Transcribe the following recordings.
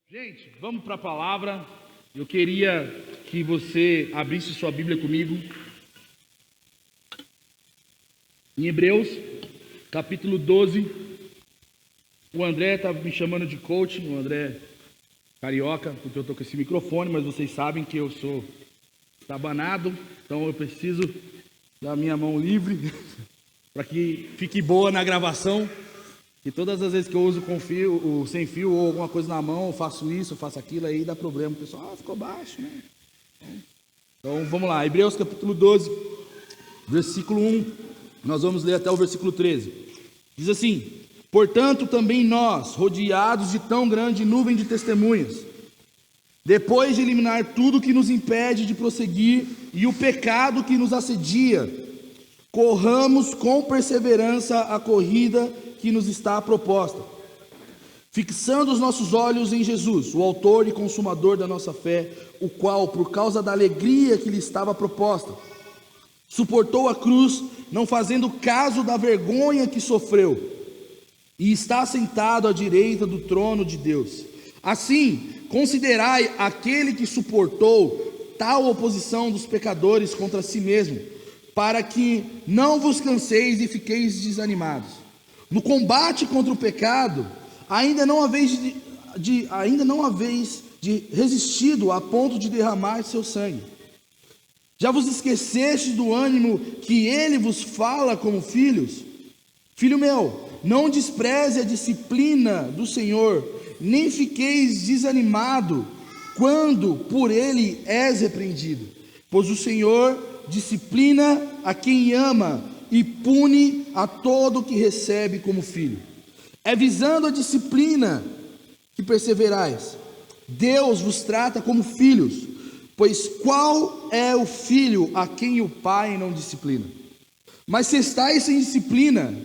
Gente, vamos para a palavra. Eu queria que você abrisse sua Bíblia comigo em Hebreus, capítulo 12. O André está me chamando de coach, o André carioca, porque eu estou com esse microfone, mas vocês sabem que eu sou estabanado, então eu preciso da minha mão livre para que fique boa na gravação. E todas as vezes que eu uso com fio, ou sem fio, ou alguma coisa na mão, eu faço isso, eu faço aquilo, aí dá problema. O pessoal, ficou baixo, né? Então vamos lá, Hebreus capítulo 12, versículo 1, nós vamos ler até o versículo 13. Diz assim: portanto também nós, rodeados de tão grande nuvem de testemunhas, depois de eliminar tudo que nos impede de prosseguir e o pecado que nos assedia, corramos com perseverança a corrida que nos está proposta, fixando os nossos olhos em Jesus, o autor e consumador da nossa fé, o qual, por causa da alegria que lhe estava proposta, suportou a cruz, não fazendo caso da vergonha que sofreu, e está sentado à direita do trono de Deus. Assim, considerai aquele que suportou tal oposição dos pecadores contra si mesmo, para que não vos canseis e fiqueis desanimados. No combate contra o pecado, ainda não haveis de resistido a ponto de derramar seu sangue. Já vos esquecestes do ânimo que ele vos fala como filhos? Filho meu, não despreze a disciplina do Senhor, nem fiqueis desanimado quando por ele és repreendido, pois o Senhor disciplina a quem ama e pune a todo que recebe como filho. É visando a disciplina que perseverais. Deus vos trata como filhos, pois qual é o filho a quem o pai não disciplina? Mas se estáis sem disciplina,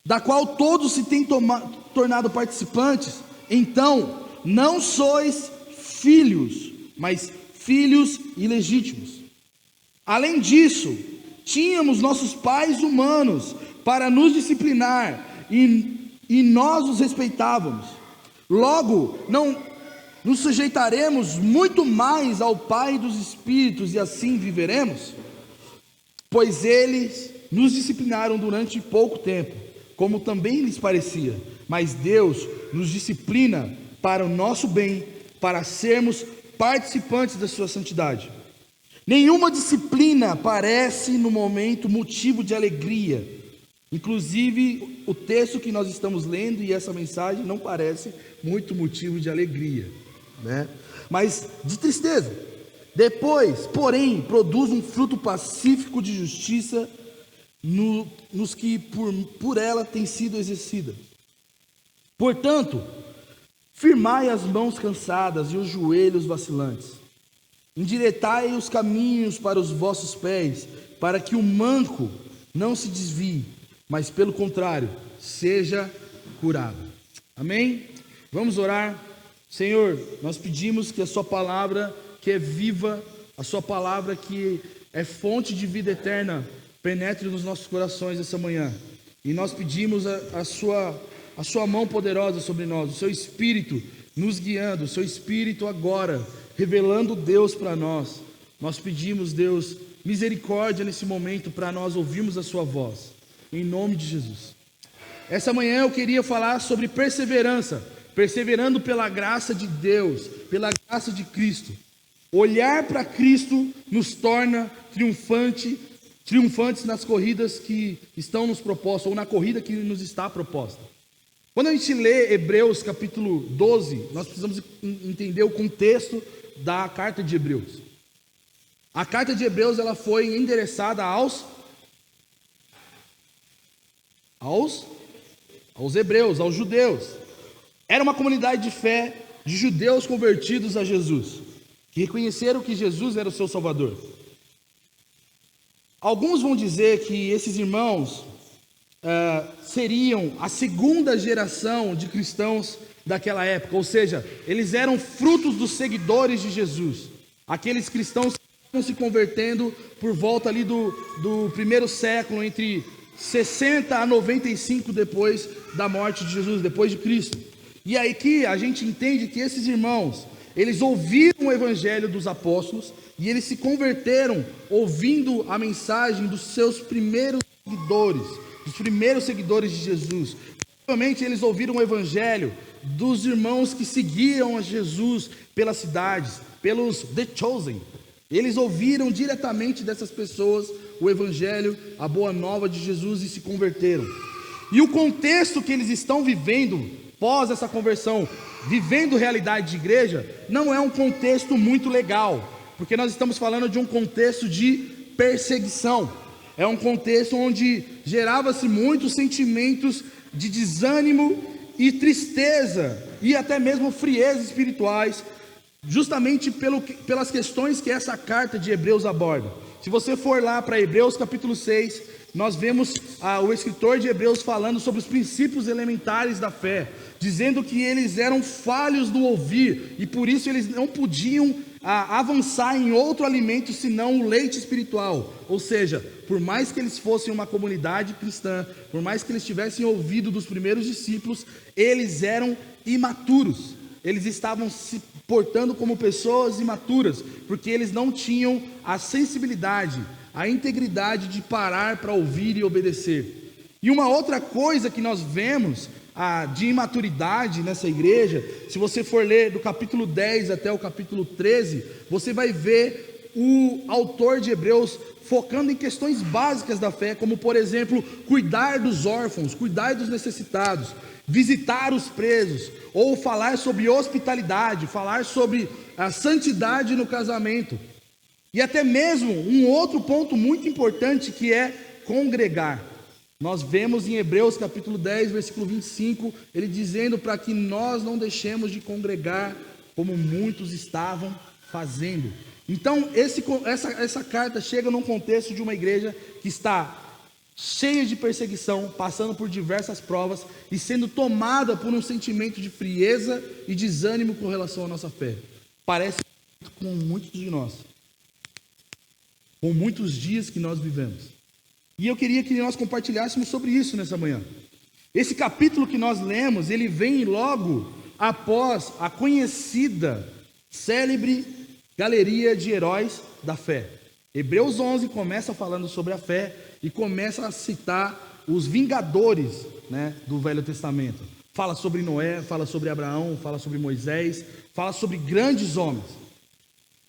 da qual todos se têm tornado participantes, então não sois filhos, mas filhos ilegítimos. Além disso, tínhamos nossos pais humanos para nos disciplinar e nós os respeitávamos. Logo, não nos sujeitaremos muito mais ao Pai dos Espíritos e assim viveremos? Pois eles nos disciplinaram durante pouco tempo, como também lhes parecia, mas Deus nos disciplina para o nosso bem, para sermos participantes da sua santidade. Nenhuma disciplina parece no momento motivo de alegria. Inclusive o texto que nós estamos lendo e essa mensagem não parece muito motivo de alegria, né? Mas de tristeza. Depois, porém, produz um fruto pacífico de justiça nos que por ela tem sido exercida. Portanto, firmai as mãos cansadas e os joelhos vacilantes. Endireitai os caminhos para os vossos pés, para que o manco não se desvie, mas pelo contrário, seja curado. Amém? Vamos orar. Senhor, nós pedimos que a sua palavra, que é viva, a sua palavra que é fonte de vida eterna, penetre nos nossos corações essa manhã. E nós pedimos a sua mão poderosa sobre nós, o seu Espírito nos guiando, o seu Espírito agora revelando Deus para nós. Nós pedimos, Deus, misericórdia nesse momento para nós ouvirmos a sua voz, em nome de Jesus. Essa manhã eu queria falar sobre perseverança, perseverando pela graça de Deus, pela graça de Cristo. Olhar para Cristo nos torna triunfantes nas corridas que estão nos propostas, ou na corrida que nos está proposta. Quando a gente lê Hebreus capítulo 12, nós precisamos entender o contexto da carta de Hebreus. A carta de Hebreus ela foi endereçada aos hebreus, aos judeus. Era uma comunidade de fé de judeus convertidos a Jesus, que reconheceram que Jesus era o seu Salvador. Alguns vão dizer que esses irmãos seriam a segunda geração de cristãos daquela época, ou seja, eles eram frutos dos seguidores de Jesus, aqueles cristãos que estavam se convertendo por volta ali do primeiro século, entre 60 a 95 depois da morte de Jesus, depois de Cristo. E aí que a gente entende que esses irmãos, eles ouviram o evangelho dos apóstolos e eles se converteram ouvindo a mensagem dos seus primeiros seguidores de Jesus. Provavelmente eles ouviram o evangelho dos irmãos que seguiam a Jesus pelas cidades, pelos The Chosen. Eles ouviram diretamente dessas pessoas o evangelho, a boa nova de Jesus, e se converteram. E o contexto que eles estão vivendo pós essa conversão, vivendo realidade de igreja, não é um contexto muito legal, porque nós estamos falando de um contexto de perseguição. É um contexto onde gerava-se muitos sentimentos de desânimo e tristeza, e até mesmo frieza espirituais, justamente pelas questões que essa carta de Hebreus aborda. Se você for lá para Hebreus capítulo 6, nós vemos o escritor de Hebreus falando sobre os princípios elementares da fé, dizendo que eles eram falhos do ouvir, e por isso eles não podiam avançar em outro alimento senão o leite espiritual. Ou seja, por mais que eles fossem uma comunidade cristã, por mais que eles tivessem ouvido dos primeiros discípulos, eles eram imaturos, eles estavam se portando como pessoas imaturas, porque eles não tinham a sensibilidade, a integridade de parar para ouvir e obedecer. E uma outra coisa que nós vemos de imaturidade nessa igreja, se você for ler do capítulo 10 até o capítulo 13, você vai ver o autor de Hebreus focando em questões básicas da fé, como por exemplo, cuidar dos órfãos, cuidar dos necessitados, visitar os presos, ou falar sobre hospitalidade, falar sobre a santidade no casamento, e até mesmo um outro ponto muito importante, que é congregar. Nós vemos em Hebreus capítulo 10, versículo 25, ele dizendo para que nós não deixemos de congregar, como muitos estavam fazendo. Então essa carta chega num contexto de uma igreja que está cheia de perseguição, passando por diversas provas e sendo tomada por um sentimento de frieza e desânimo com relação à nossa fé. Parece com muitos de nós, com muitos dias que nós vivemos. E eu queria que nós compartilhássemos sobre isso nessa manhã. Esse capítulo que nós lemos, ele vem logo após a conhecida, célebre galeria de heróis da fé. Hebreus 11 começa falando sobre a fé e começa a citar os vingadores, do Velho Testamento. Fala sobre Noé, fala sobre Abraão, fala sobre Moisés, fala sobre grandes homens.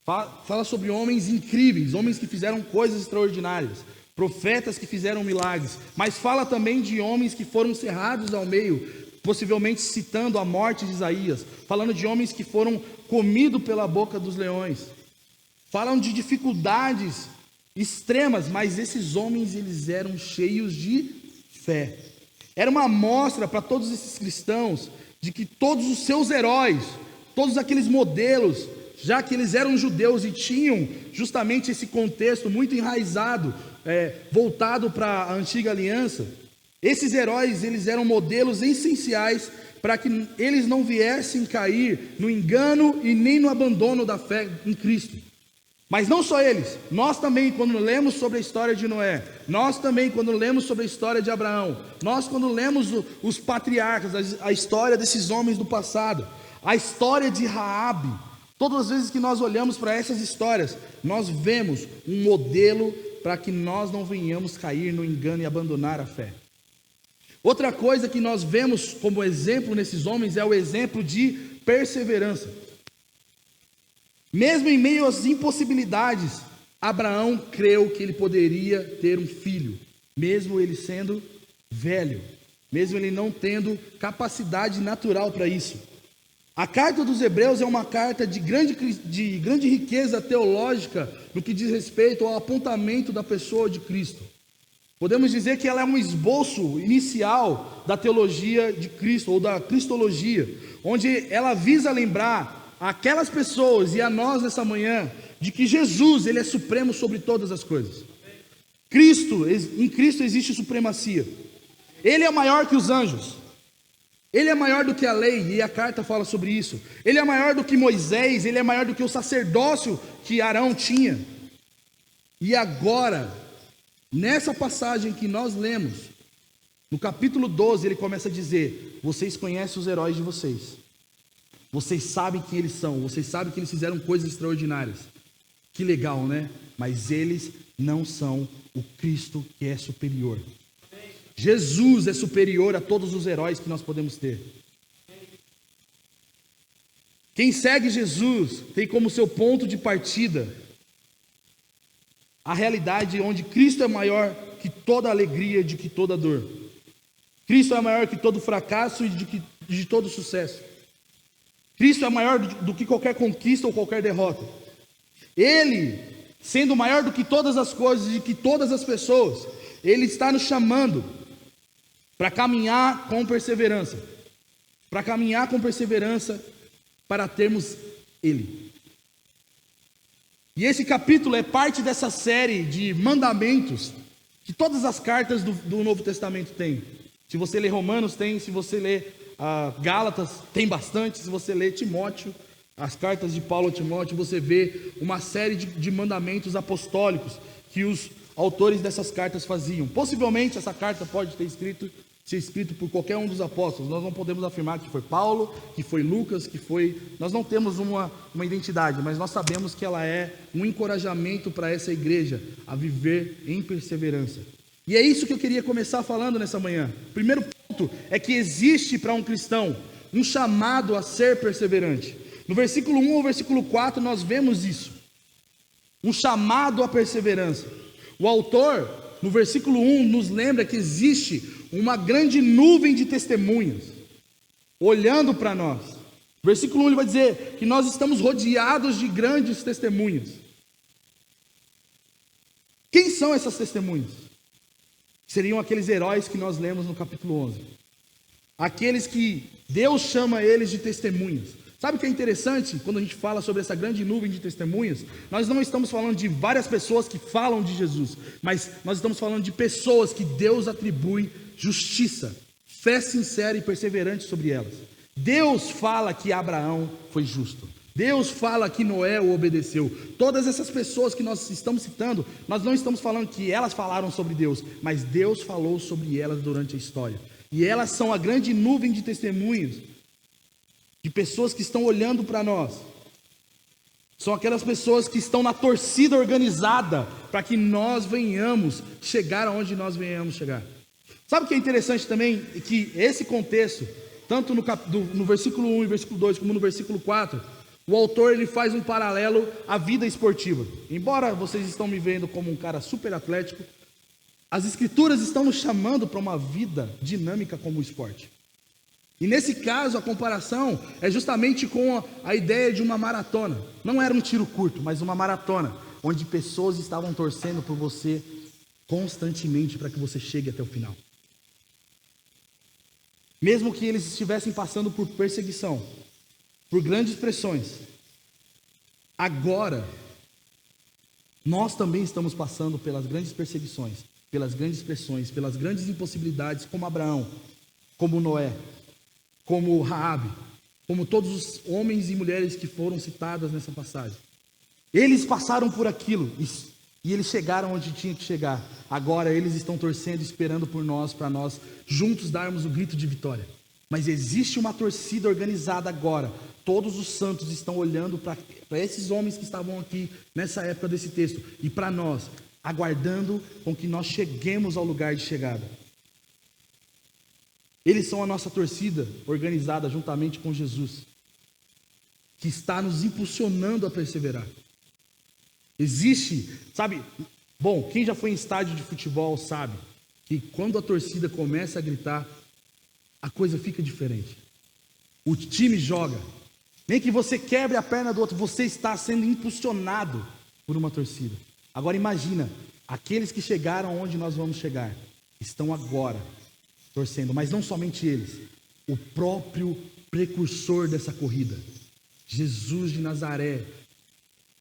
Fala sobre homens incríveis, homens que fizeram coisas extraordinárias, profetas que fizeram milagres, mas fala também de homens que foram cerrados ao meio, possivelmente citando a morte de Isaías, falando de homens que foram comidos pela boca dos leões. Falam de dificuldades extremas, mas esses homens, eles eram cheios de fé. Era uma amostra para todos esses cristãos de que todos os seus heróis, todos aqueles modelos, já que eles eram judeus e tinham justamente esse contexto muito enraizado, voltado para a antiga aliança, esses heróis, eles eram modelos essenciais para que eles não viessem cair no engano e nem no abandono da fé em Cristo. Mas não só eles, nós também, quando lemos sobre a história de Noé, nós também, quando lemos sobre a história de Abraão, nós, quando lemos os patriarcas, a história desses homens do passado, a história de Raabe, todas as vezes que nós olhamos para essas histórias, nós vemos um modelo para que nós não venhamos cair no engano e abandonar a fé. Outra coisa que nós vemos como exemplo nesses homens é o exemplo de perseverança. Mesmo em meio às impossibilidades, Abraão creu que ele poderia ter um filho, mesmo ele sendo velho, mesmo ele não tendo capacidade natural para isso. A carta dos Hebreus é uma carta de grande riqueza teológica no que diz respeito ao apontamento da pessoa de Cristo. Podemos dizer que ela é um esboço inicial da teologia de Cristo, ou da cristologia, onde ela visa lembrar aquelas pessoas e a nós nessa manhã, de que Jesus, ele é supremo sobre todas as coisas. Em Cristo existe supremacia. Ele é maior que os anjos. Ele é maior do que a lei, e a carta fala sobre isso. Ele é maior do que Moisés, ele é maior do que o sacerdócio que Arão tinha. E agora, nessa passagem que nós lemos, No capítulo 12 ele começa a dizer: vocês conhecem os heróis de vocês, vocês sabem quem eles são, vocês sabem que eles fizeram coisas extraordinárias. Que legal, né? Mas eles não são o Cristo que é superior. Jesus é superior a todos os heróis que nós podemos ter. Quem segue Jesus tem como seu ponto de partida a realidade onde Cristo é maior que toda alegria, de que toda dor. Cristo é maior que todo fracasso e de todo sucesso. Cristo é maior do que qualquer conquista ou qualquer derrota. Ele, sendo maior do que todas as coisas e de que todas as pessoas, Ele está nos chamando para caminhar com perseverança. Para caminhar com perseverança para termos Ele. E esse capítulo é parte dessa série de mandamentos que todas as cartas do Novo Testamento têm. Se você ler Romanos, tem. Se você ler Gálatas, tem bastante. Se você ler Timóteo, as cartas de Paulo a Timóteo, você vê uma série de mandamentos apostólicos que os autores dessas cartas faziam. Possivelmente essa carta pode ter ser escrito por qualquer um dos apóstolos. Nós não podemos afirmar que foi Paulo, que foi Lucas, que foi... Nós não temos uma identidade, mas nós sabemos que ela é um encorajamento para essa igreja a viver em perseverança. E é isso que eu queria começar falando nessa manhã. O primeiro ponto é que existe para um cristão um chamado a ser perseverante. No versículo 1 ao versículo 4 nós vemos isso. Um chamado à perseverança. O autor, no versículo 1, nos lembra que existe uma grande nuvem de testemunhas olhando para nós. Versículo 1 ele vai dizer que nós estamos rodeados de grandes testemunhas. Quem são essas testemunhas? Seriam aqueles heróis que nós lemos no capítulo 11. Aqueles que Deus chama eles de testemunhas. Sabe o que é interessante quando a gente fala sobre essa grande nuvem de testemunhas? Nós não estamos falando de várias pessoas que falam de Jesus, mas nós estamos falando de pessoas que Deus atribui justiça, fé sincera e perseverante sobre elas. Deus fala que Abraão foi justo. Deus fala que Noé o obedeceu. Todas essas pessoas que nós estamos citando, nós não estamos falando que elas falaram sobre Deus, mas Deus falou sobre elas durante a história. E elas são a grande nuvem de testemunhos, de pessoas que estão olhando para nós. São aquelas pessoas que estão na torcida organizada para que nós venhamos chegar aonde nós venhamos chegar. Sabe o que é interessante também? É que esse contexto, tanto no versículo 1 e versículo 2, como no versículo 4, o autor ele faz um paralelo à vida esportiva. Embora vocês estão me vendo como um cara super atlético, as escrituras estão nos chamando para uma vida dinâmica como o esporte. E nesse caso, a comparação é justamente com a ideia de uma maratona. Não era um tiro curto, mas uma maratona, onde pessoas estavam torcendo por você constantemente para que você chegue até o final. Mesmo que eles estivessem passando por perseguição, por grandes pressões, agora, nós também estamos passando pelas grandes perseguições, pelas grandes pressões, pelas grandes impossibilidades, como Abraão, como Noé, como Raabe, como todos os homens e mulheres que foram citados nessa passagem. Eles passaram por aquilo e eles chegaram onde tinham que chegar. Agora eles estão torcendo, esperando por nós, para nós juntos darmos o grito de vitória. Mas existe uma torcida organizada agora. Todos os santos estão olhando para esses homens que estavam aqui nessa época desse texto e para nós, aguardando com que nós cheguemos ao lugar de chegada. Eles são a nossa torcida organizada juntamente com Jesus, que está nos impulsionando a perseverar. Existe, sabe, bom, quem já foi em estádio de futebol sabe que quando a torcida começa a gritar, a coisa fica diferente. O time joga. Nem que você quebre a perna do outro, você está sendo impulsionado por uma torcida. Agora imagina, aqueles que chegaram onde nós vamos chegar, estão agora torcendo, mas não somente eles, o próprio precursor dessa corrida, Jesus de Nazaré,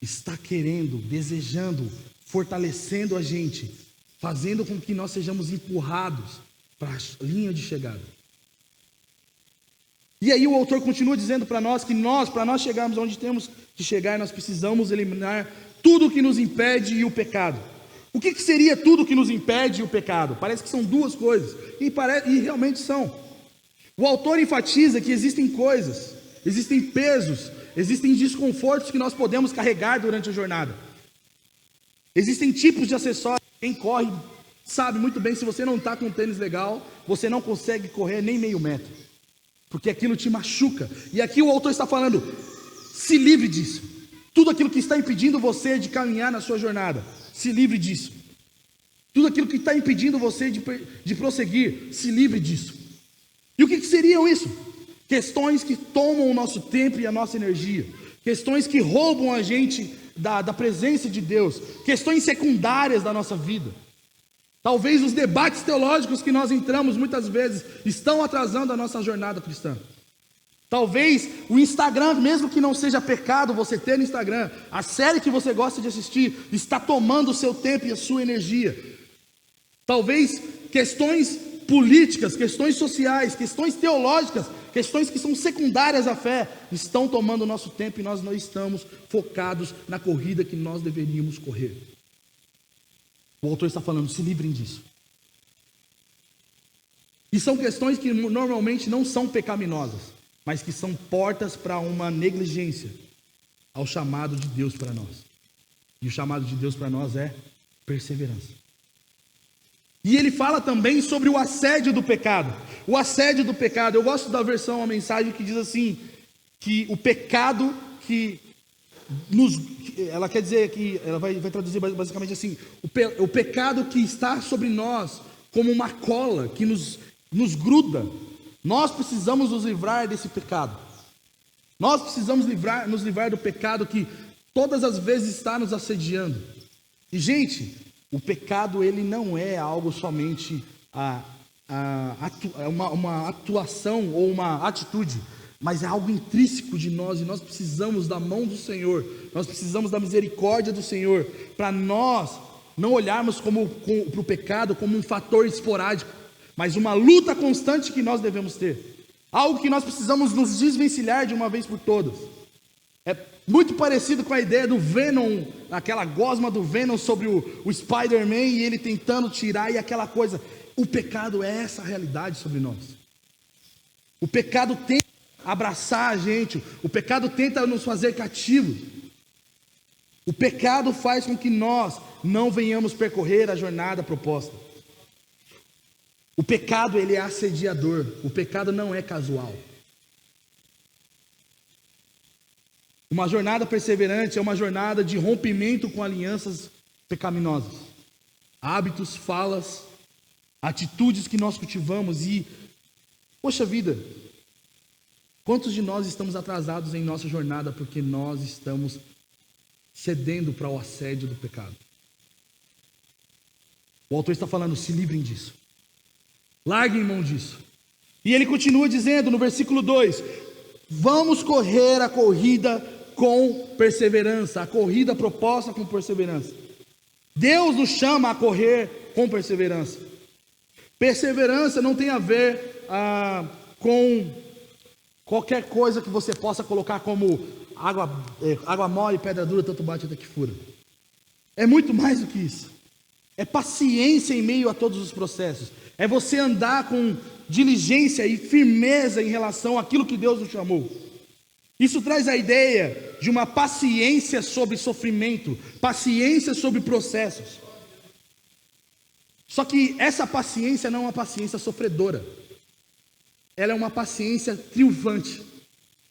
está querendo, desejando, fortalecendo a gente, fazendo com que nós sejamos empurrados para a linha de chegada. E aí o autor continua dizendo para nós que para nós chegarmos onde temos que chegar, nós precisamos eliminar tudo o que nos impede e o pecado. O que seria tudo que nos impede o pecado? Parece que são duas coisas, e realmente são. O autor enfatiza que existem coisas, existem pesos, existem desconfortos que nós podemos carregar durante a jornada. Existem tipos de acessórios. Quem corre sabe muito bem, se você não está com um tênis legal, você não consegue correr nem meio metro, porque aquilo te machuca. E aqui o autor está falando, se livre disso. Tudo aquilo que está impedindo você de caminhar na sua jornada, se livre disso. Tudo aquilo que está impedindo você de prosseguir, se livre disso. E o que seriam isso? Questões que tomam o nosso tempo e a nossa energia, questões que roubam a gente da presença de Deus, questões secundárias da nossa vida. Talvez os debates teológicos que nós entramos muitas vezes estão atrasando a nossa jornada cristã. Talvez o Instagram, mesmo que não seja pecado você ter no Instagram, a série que você gosta de assistir está tomando o seu tempo e a sua energia. Talvez questões políticas, questões sociais, questões teológicas, questões que são secundárias à fé, estão tomando o nosso tempo e nós não estamos focados na corrida que nós deveríamos correr. O autor está falando, se livrem disso. E são questões que normalmente não são pecaminosas, mas que são portas para uma negligência ao chamado de Deus para nós. E o chamado de Deus para nós é perseverança. E ele fala também sobre o assédio do pecado. O assédio do pecado, eu gosto da versão, a mensagem que diz assim, que o pecado que ela quer dizer que, ela vai traduzir basicamente assim, o pecado que está sobre nós como uma cola que nos gruda. Nós precisamos nos livrar desse pecado. Nós precisamos nos livrar do pecado que todas as vezes está nos assediando. E gente, o pecado ele não é algo somente uma atuação ou uma atitude, mas é algo intrínseco de nós, e nós precisamos da mão do Senhor, nós precisamos da misericórdia do Senhor, para nós não olharmos para o pecado como um fator esporádico, mas uma luta constante que nós devemos ter, algo que nós precisamos nos desvencilhar de uma vez por todas. É muito parecido com a ideia do Venom, aquela gosma do Venom sobre o Spider-Man, e ele tentando tirar, e aquela coisa. O pecado é essa realidade sobre nós. O pecado tenta abraçar a gente, o pecado tenta nos fazer cativos. O pecado faz com que nós não venhamos percorrer a jornada proposta. O pecado ele é assediador, o pecado não é casual. Uma jornada perseverante é uma jornada de rompimento com alianças pecaminosas, hábitos, falas, atitudes que nós cultivamos. E, poxa vida, quantos de nós estamos atrasados em nossa jornada porque nós estamos cedendo para o assédio do pecado? O autor está falando, se livrem disso, larguem mão disso. E ele continua dizendo no versículo 2, vamos correr a corrida com perseverança, a corrida proposta com perseverança. Deus nos chama a correr com perseverança. Perseverança não tem a ver com qualquer coisa que você possa colocar como água mole, pedra dura, tanto bate até que fura. É muito mais do que isso. É paciência em meio a todos os processos. É você andar com diligência e firmeza em relação àquilo que Deus nos chamou. Isso traz a ideia de uma paciência sobre sofrimento, paciência sobre processos. Só que essa paciência não é uma paciência sofredora. Ela é uma paciência triunfante.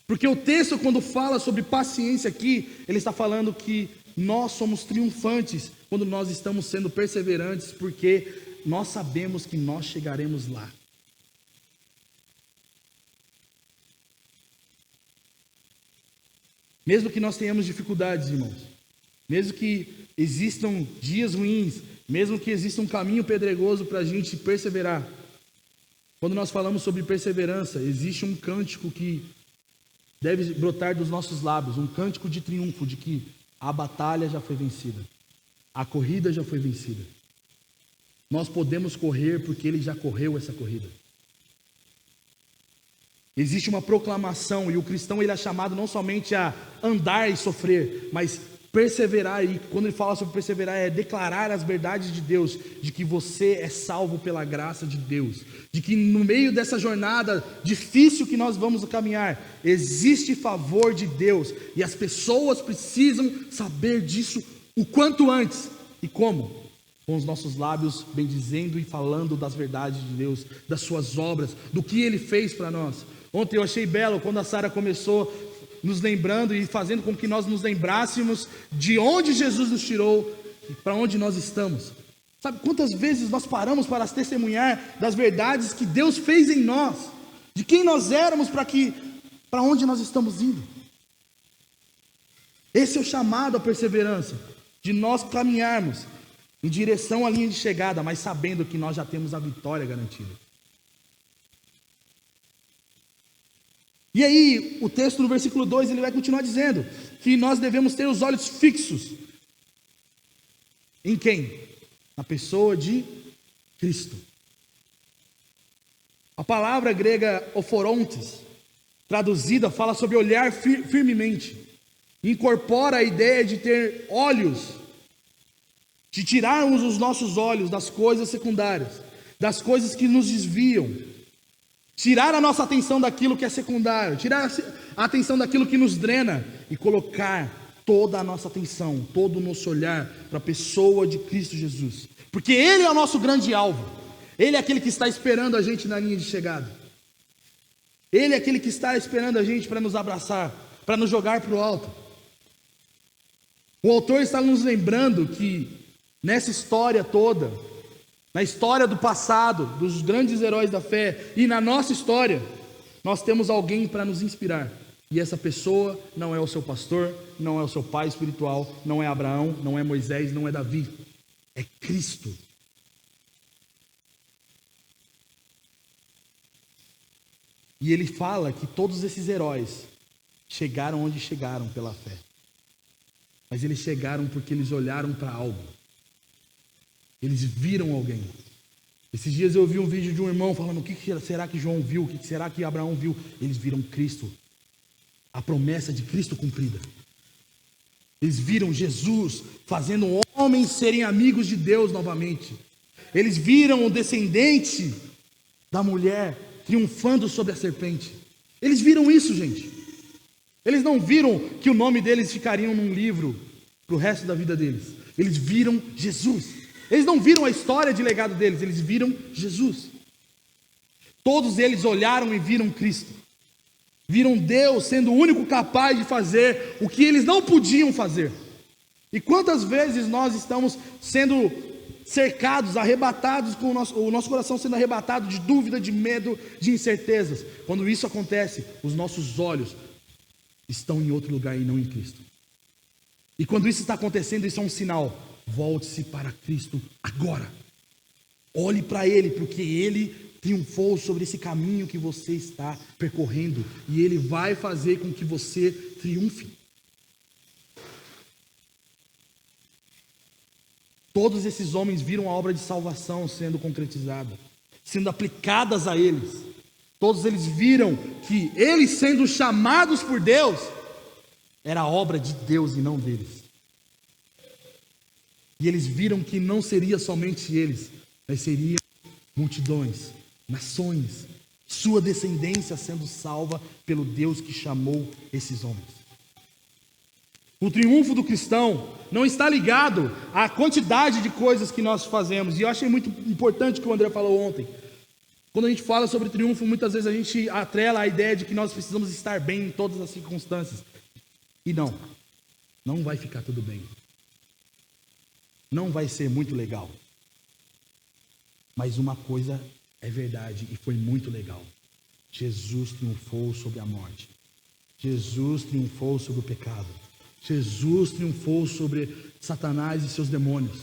Porque o texto, quando fala sobre paciência aqui, ele está falando que nós somos triunfantes quando nós estamos sendo perseverantes, porque nós sabemos que nós chegaremos lá. Mesmo que nós tenhamos dificuldades, irmãos, mesmo que existam dias ruins, mesmo que exista um caminho pedregoso para a gente perseverar, quando nós falamos sobre perseverança, existe um cântico que deve brotar dos nossos lábios, um cântico de triunfo, de que a batalha já foi vencida, a corrida já foi vencida. Nós podemos correr porque Ele já correu essa corrida. Existe uma proclamação, e o cristão ele é chamado não somente a andar e sofrer, mas Perseverar, e quando ele fala sobre perseverar, é declarar as verdades de Deus, de que você é salvo pela graça de Deus, de que no meio dessa jornada difícil que nós vamos caminhar, existe favor de Deus, e as pessoas precisam saber disso o quanto antes. E como? Com os nossos lábios bendizendo e falando das verdades de Deus, das suas obras, do que Ele fez para nós. Ontem eu achei belo quando a Sara começou nos lembrando e fazendo com que nós nos lembrássemos de onde Jesus nos tirou e para onde nós estamos. Sabe quantas vezes nós paramos para testemunhar das verdades que Deus fez em nós, de quem nós éramos para onde nós estamos indo? Esse é o chamado à perseverança, de nós caminharmos em direção à linha de chegada, mas sabendo que nós já temos a vitória garantida. E aí, o texto no versículo 2, ele vai continuar dizendo que nós devemos ter os olhos fixos em quem? Na pessoa de Cristo. A palavra grega ophorontes, traduzida, fala sobre olhar firmemente. Incorpora a ideia de ter olhos, de tirarmos os nossos olhos das coisas secundárias, das coisas que nos desviam. Tirar a nossa atenção daquilo que é secundário, tirar a atenção daquilo que nos drena e colocar toda a nossa atenção, todo o nosso olhar para a pessoa de Cristo Jesus. Porque Ele é o nosso grande alvo. Ele é aquele que está esperando a gente na linha de chegada. Ele é aquele que está esperando a gente para nos abraçar, para nos jogar para o alto. O autor está nos lembrando que nessa história toda, na história do passado, dos grandes heróis da fé, e na nossa história, nós temos alguém para nos inspirar. E essa pessoa não é o seu pastor, não é o seu pai espiritual, não é Abraão, não é Moisés, não é Davi. É Cristo. E ele fala que todos esses heróis chegaram onde chegaram pela fé. Mas eles chegaram porque eles olharam para algo. Eles viram alguém. Esses dias eu vi um vídeo de um irmão falando: o que será que João viu? O que será que Abraão viu? Eles viram Cristo. A promessa de Cristo cumprida. Eles viram Jesus fazendo homens serem amigos de Deus novamente. Eles viram o descendente da mulher triunfando sobre a serpente. Eles viram isso, gente. Eles não viram que o nome deles ficariam num livro para o resto da vida deles. Eles viram Jesus. Eles não viram a história de legado deles, eles viram Jesus. Todos eles olharam e viram Cristo. Viram Deus sendo o único capaz de fazer o que eles não podiam fazer. E quantas vezes nós estamos sendo cercados, arrebatados, com o nosso coração sendo arrebatado de dúvida, de medo, de incertezas. Quando isso acontece, os nossos olhos estão em outro lugar e não em Cristo. E quando isso está acontecendo, isso é um sinal. Volte-se para Cristo agora. Olhe para Ele, porque Ele triunfou sobre esse caminho que você está percorrendo. E Ele vai fazer com que você triunfe. Todos esses homens viram a obra de salvação sendo concretizada, sendo aplicadas a eles. Todos eles viram que eles, sendo chamados por Deus, era obra de Deus e não deles. E eles viram que não seria somente eles, mas seriam multidões, nações, sua descendência sendo salva pelo Deus que chamou esses homens. O triunfo do cristão não está ligado à quantidade de coisas que nós fazemos. E eu achei muito importante o que o André falou ontem. Quando a gente fala sobre triunfo, muitas vezes a gente atrela a ideia de que nós precisamos estar bem em todas as circunstâncias. E não vai ficar tudo bem. Não vai ser muito legal. Mas uma coisa é verdade e foi muito legal. Jesus triunfou sobre a morte. Jesus triunfou sobre o pecado. Jesus triunfou sobre Satanás e seus demônios.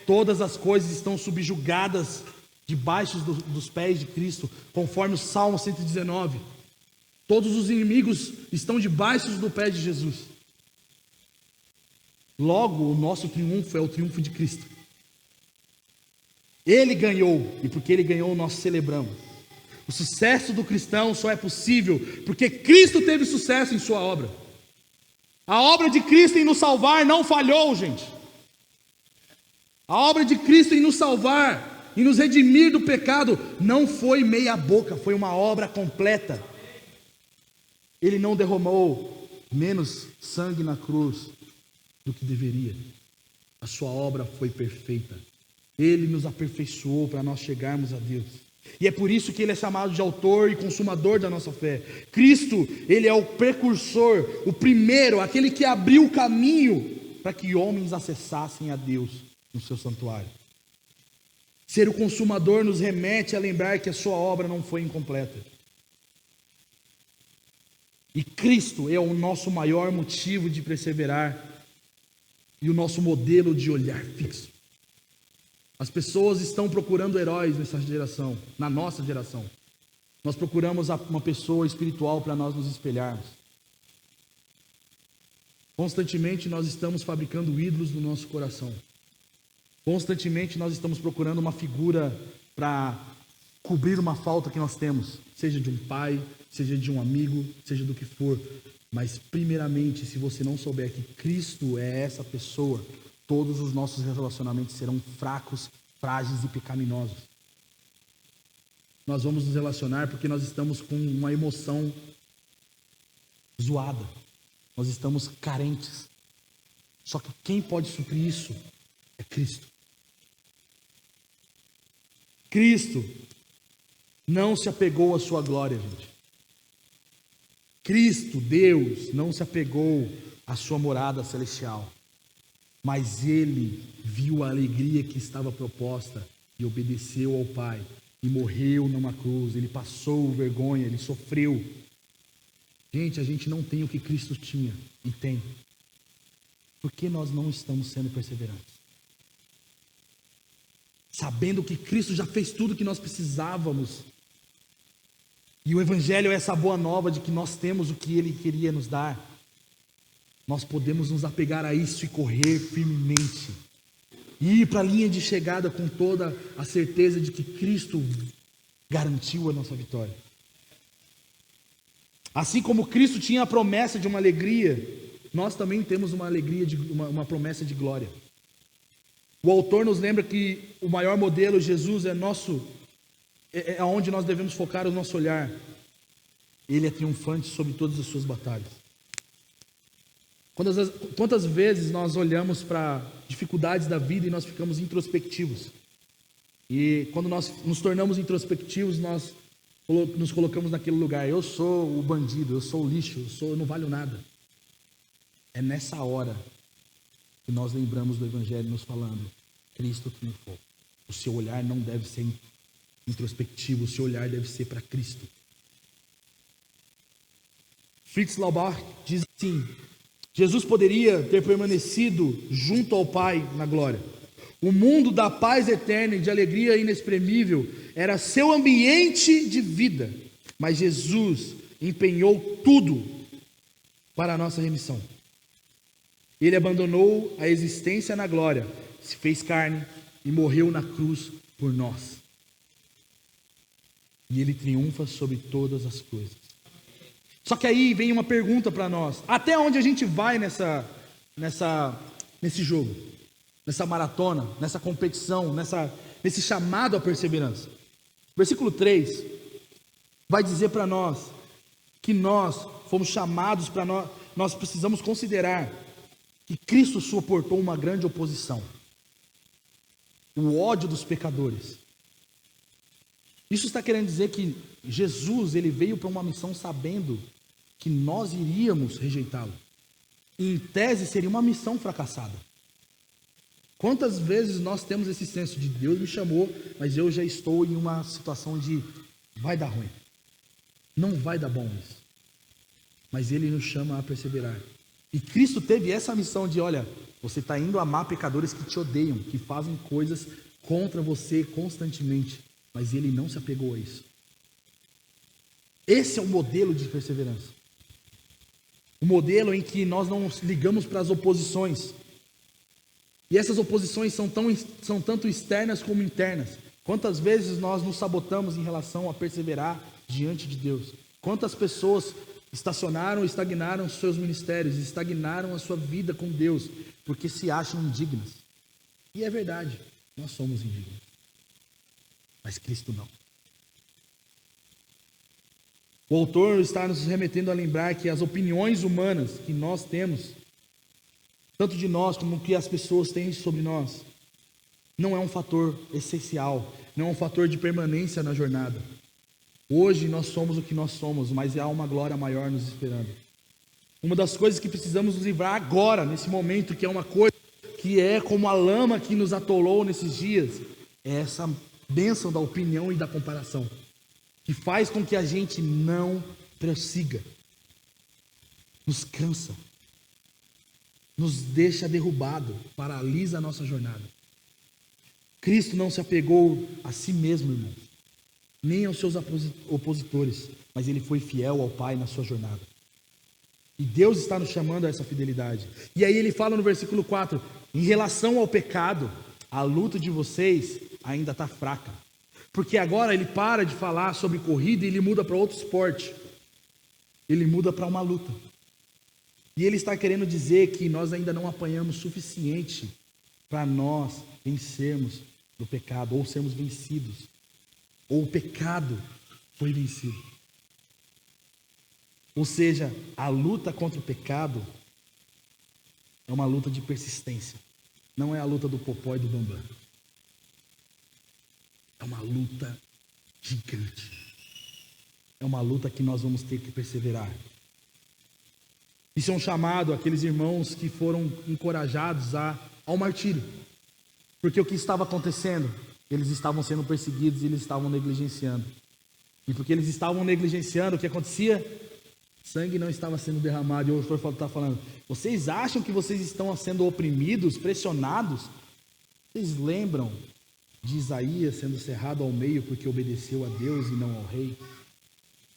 Todas as coisas estão subjugadas debaixo dos pés de Cristo, conforme o Salmo 119. Todos os inimigos estão debaixo do pé de Jesus. Logo, o nosso triunfo é o triunfo de Cristo. Ele ganhou, e porque Ele ganhou, nós celebramos. O sucesso do cristão só é possível porque Cristo teve sucesso em sua obra. A obra de Cristo em nos salvar não falhou, gente. A obra de Cristo em nos salvar, em nos redimir do pecado, não foi meia boca, foi uma obra completa. Ele não derramou menos sangue na cruz do que deveria. A sua obra foi perfeita. Ele nos aperfeiçoou para nós chegarmos a Deus. E é por isso que ele é chamado de autor e consumador da nossa fé. Cristo, ele é o precursor, o primeiro, aquele que abriu o caminho para que homens acessassem a Deus no seu santuário. Ser o consumador nos remete a lembrar que a sua obra não foi incompleta. E Cristo é o nosso maior motivo de perseverar e o nosso modelo de olhar fixo. As pessoas estão procurando heróis nessa geração, na nossa geração. Nós procuramos uma pessoa espiritual para nós nos espelharmos. Constantemente nós estamos fabricando ídolos no nosso coração. Constantemente nós estamos procurando uma figura para cobrir uma falta que nós temos, seja de um pai, seja de um amigo, seja do que for. Mas primeiramente, se você não souber que Cristo é essa pessoa, todos os nossos relacionamentos serão fracos, frágeis e pecaminosos. Nós vamos nos relacionar porque nós estamos com uma emoção zoada. Nós estamos carentes. Só que quem pode suprir isso é Cristo. Cristo não se apegou à sua glória, gente. Cristo, Deus, não se apegou à sua morada celestial. Mas ele viu a alegria que estava proposta e obedeceu ao Pai. E morreu numa cruz, ele passou vergonha, ele sofreu. Gente, a gente não tem o que Cristo tinha e tem. Por que nós não estamos sendo perseverantes? Sabendo que Cristo já fez tudo que nós precisávamos. E o Evangelho é essa boa nova de que nós temos o que Ele queria nos dar. Nós podemos nos apegar a isso e correr firmemente. E ir para a linha de chegada com toda a certeza de que Cristo garantiu a nossa vitória. Assim como Cristo tinha a promessa de uma alegria, nós também temos uma alegria, uma promessa de glória. O autor nos lembra que o maior modelo, Jesus, é onde nós devemos focar o nosso olhar. Ele é triunfante sobre todas as suas batalhas. Quantas vezes nós olhamos para dificuldades da vida e nós ficamos introspectivos? E quando nós nos tornamos introspectivos, nós nos colocamos naquele lugar. Eu sou o bandido, eu sou o lixo, eu não valho nada. É nessa hora que nós lembramos do Evangelho nos falando: Cristo triunfou. O seu olhar não deve ser introspectivo, o seu olhar deve ser para Cristo. Fritz Laubach diz assim: Jesus poderia ter permanecido junto ao Pai na glória. O mundo da paz eterna e de alegria inexprimível era seu ambiente de vida, mas Jesus empenhou tudo para a nossa remissão. Ele abandonou a existência na glória, se fez carne e morreu na cruz por nós. E ele triunfa sobre todas as coisas. Só que aí vem uma pergunta para nós: até onde a gente vai nesse jogo, nessa maratona, nessa competição, nesse chamado à perseverança? Versículo 3 vai dizer para nós que nós fomos chamados para nós precisamos considerar que Cristo suportou uma grande oposição, o ódio dos pecadores. Isso está querendo dizer que Jesus, ele veio para uma missão sabendo que nós iríamos rejeitá-lo. E, em tese, seria uma missão fracassada. Quantas vezes nós temos esse senso de Deus me chamou, mas eu já estou em uma situação de vai dar ruim, não vai dar bom isso. Mas ele nos chama a perseverar. E Cristo teve essa missão de: olha, você está indo amar pecadores que te odeiam, que fazem coisas contra você constantemente. Mas ele não se apegou a isso. Esse é o modelo de perseverança. O modelo em que nós não ligamos para as oposições. E essas oposições são tanto externas como internas. Quantas vezes nós nos sabotamos em relação a perseverar diante de Deus? Quantas pessoas estacionaram, estagnaram seus ministérios, estagnaram a sua vida com Deus, porque se acham indignas. E é verdade, nós somos indignos. Mas Cristo não. O autor está nos remetendo a lembrar que as opiniões humanas que nós temos, tanto de nós como que as pessoas têm sobre nós, não é um fator essencial, não é um fator de permanência na jornada. Hoje nós somos o que nós somos, mas há uma glória maior nos esperando. Uma das coisas que precisamos nos livrar agora, nesse momento, que é uma coisa que é como a lama que nos atolou nesses dias, é essa bênção da opinião e da comparação, que faz com que a gente não prossiga, nos cansa, nos deixa derrubado, paralisa a nossa jornada. Cristo não se apegou a si mesmo, irmão, nem aos seus opositores, mas ele foi fiel ao Pai na sua jornada. E Deus está nos chamando a essa fidelidade. E aí ele fala no versículo 4, em relação ao pecado, a luta de vocês ainda está fraca. Porque agora ele para de falar sobre corrida e ele muda para outro esporte. Ele muda para uma luta. E ele está querendo dizer que nós ainda não apanhamos suficiente para nós vencermos do pecado, ou sermos vencidos. Ou o pecado foi vencido. Ou seja, a luta contra o pecado é uma luta de persistência. Não é a luta do Popó e do Bambam. É uma luta gigante. É uma luta que nós vamos ter que perseverar. Isso é um chamado àqueles irmãos que foram encorajados ao martírio. Porque o que estava acontecendo? Eles estavam sendo perseguidos e eles estavam negligenciando. E porque eles estavam negligenciando, o que acontecia? Sangue não estava sendo derramado. E o autor está falando, vocês acham que vocês estão sendo oprimidos, pressionados? Vocês lembram de Isaías sendo cerrado ao meio porque obedeceu a Deus e não ao rei?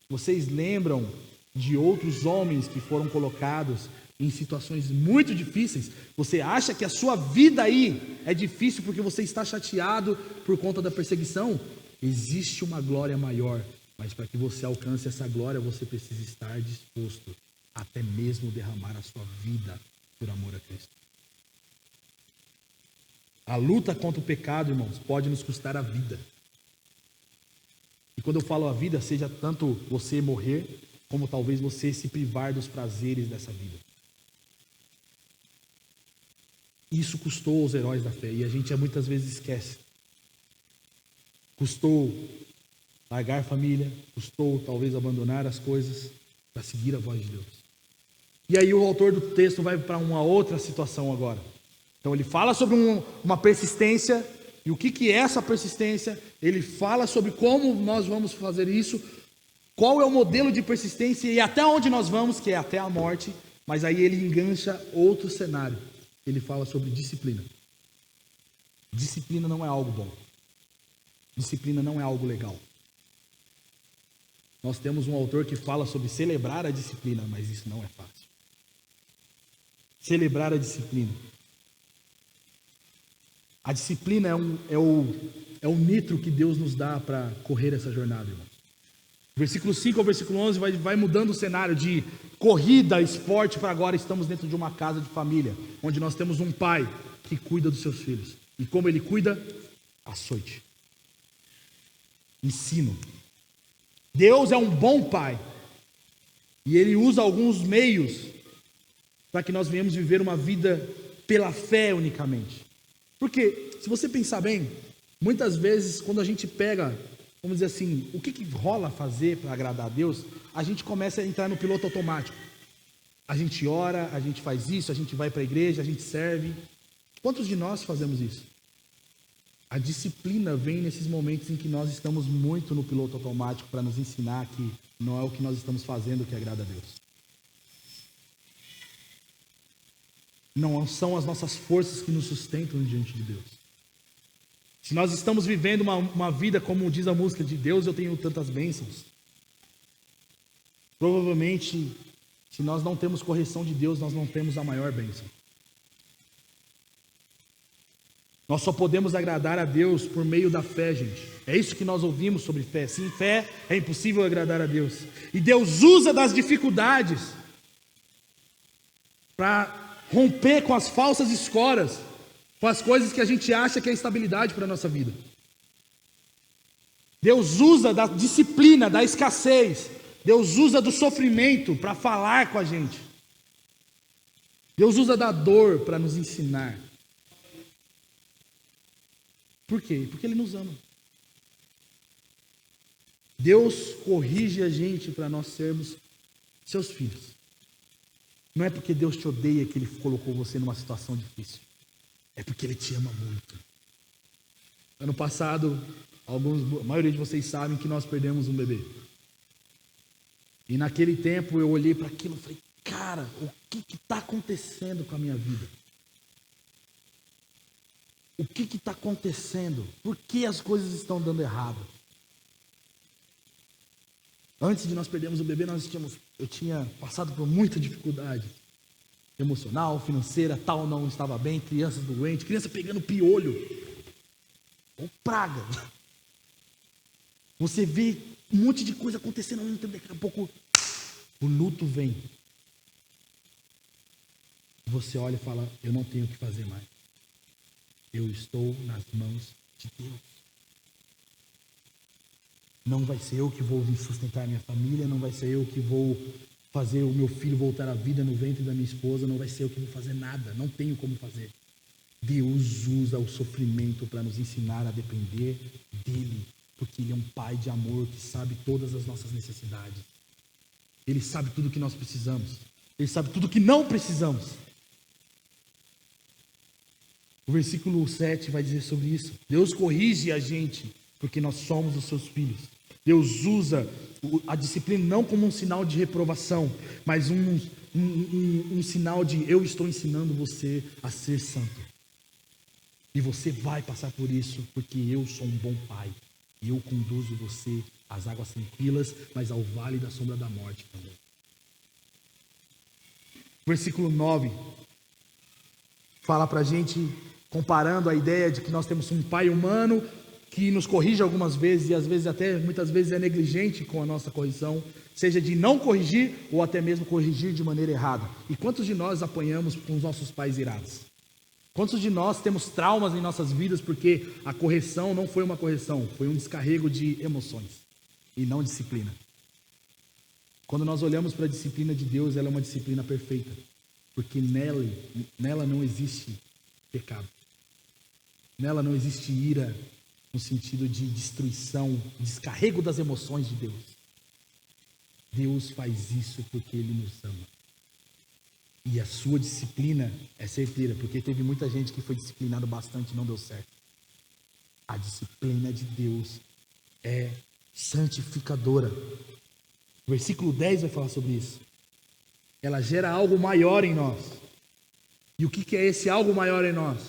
Vocês lembram de outros homens que foram colocados em situações muito difíceis? Você acha que a sua vida aí é difícil porque você está chateado por conta da perseguição? Existe uma glória maior, mas para que você alcance essa glória, você precisa estar disposto até mesmo derramar a sua vida por amor a Cristo. A luta contra o pecado, irmãos, pode nos custar a vida. E quando eu falo a vida, seja tanto você morrer, como talvez você se privar dos prazeres dessa vida. Isso custou aos heróis da fé, e a gente muitas vezes esquece. Custou largar a família, custou talvez abandonar as coisas para seguir a voz de Deus. E aí o autor do texto vai para uma outra situação agora. Então ele fala sobre uma persistência, e o que é essa persistência? Ele fala sobre como nós vamos fazer isso, qual é o modelo de persistência e até onde nós vamos, que é até a morte, mas aí ele engancha outro cenário. Ele fala sobre disciplina. Disciplina não é algo bom. Disciplina não é algo legal. Nós temos um autor que fala sobre celebrar a disciplina, mas isso não é fácil. Celebrar a disciplina. A disciplina é o nitro que Deus nos dá para correr essa jornada, irmãos. Versículo 5 ao versículo 11 vai mudando o cenário de corrida, esporte, para agora estamos dentro de uma casa de família, onde nós temos um pai que cuida dos seus filhos. E como ele cuida? Açoite. Ensino. Deus é um bom pai. E ele usa alguns meios para que nós venhamos viver uma vida pela fé unicamente. Porque, se você pensar bem, muitas vezes quando a gente pega, vamos dizer assim, o que rola fazer para agradar a Deus, a gente começa a entrar no piloto automático. A gente ora, a gente faz isso, a gente vai para a igreja, a gente serve. Quantos de nós fazemos isso? A disciplina vem nesses momentos em que nós estamos muito no piloto automático para nos ensinar que não é o que nós estamos fazendo que agrada a Deus. Não são as nossas forças que nos sustentam diante de Deus. Se nós estamos vivendo uma vida, como diz a música, de Deus eu tenho tantas bênçãos, provavelmente, se nós não temos correção de Deus, nós não temos a maior bênção. Nós só podemos agradar a Deus por meio da fé, gente. É isso que nós ouvimos sobre fé. Sem fé é impossível agradar a Deus. E Deus usa das dificuldades para romper com as falsas escoras, com as coisas que a gente acha que é estabilidade para a nossa vida. Deus usa da disciplina, da escassez. Deus usa do sofrimento para falar com a gente. Deus usa da dor para nos ensinar. Por quê? Porque Ele nos ama. Deus corrige a gente para nós sermos seus filhos. Não é porque Deus te odeia que Ele colocou você numa situação difícil. É porque Ele te ama muito. Ano passado, a maioria de vocês sabem que nós perdemos um bebê. E naquele tempo eu olhei para aquilo e falei, cara, o que está acontecendo com a minha vida? O que está acontecendo? Por que as coisas estão dando errado? Antes de nós perdermos o bebê, eu tinha passado por muita dificuldade emocional, financeira, tal, não estava bem, crianças doentes, criança pegando piolho, ou praga. Você vê um monte de coisa acontecendo ao mesmo tempo, daqui a pouco o luto vem. Você olha e fala, eu não tenho o que fazer mais. Eu estou nas mãos de Deus. Não vai ser eu que vou sustentar minha família, não vai ser eu que vou fazer o meu filho voltar à vida no ventre da minha esposa, não vai ser eu que vou fazer nada, não tenho como fazer. Deus usa o sofrimento para nos ensinar a depender dEle, porque Ele é um Pai de amor que sabe todas as nossas necessidades. Ele sabe tudo o que nós precisamos. Ele sabe tudo o que não precisamos. O versículo 7 vai dizer sobre isso. Deus corrige a gente, porque nós somos os seus filhos. Deus usa a disciplina não como um sinal de reprovação, mas um sinal de eu estou ensinando você a ser santo. E você vai passar por isso, porque eu sou um bom pai. E eu conduzo você às águas tranquilas, mas ao vale da sombra da morte também. Versículo 9 fala para a gente, comparando a ideia de que nós temos um pai humano que nos corrige algumas vezes, e às vezes até, muitas vezes é negligente com a nossa correção, seja de não corrigir ou até mesmo corrigir de maneira errada. E quantos de nós apanhamos com os nossos pais irados? Quantos de nós temos traumas em nossas vidas porque a correção não foi uma correção, foi um descarrego de emoções e não disciplina? Quando nós olhamos para a disciplina de Deus, ela é uma disciplina perfeita, porque nela não existe pecado. Nela não existe ira no sentido de destruição, descarrego das emoções de Deus. Deus faz isso porque Ele nos ama. E a sua disciplina é certeira, porque teve muita gente que foi disciplinado bastante e não deu certo. A disciplina de Deus é santificadora. O versículo 10 vai falar sobre isso. Ela gera algo maior em nós. E o que é esse algo maior em nós?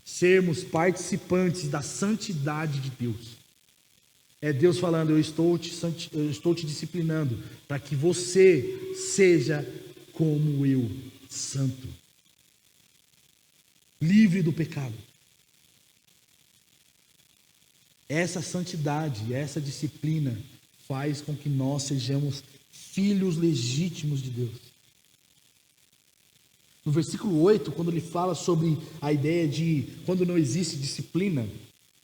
Sermos participantes da santidade de Deus. É Deus falando, eu estou te disciplinando para que você seja como eu, santo, livre do pecado. Essa santidade, essa disciplina faz com que nós sejamos filhos legítimos de Deus. No versículo 8, quando ele fala sobre a ideia de quando não existe disciplina,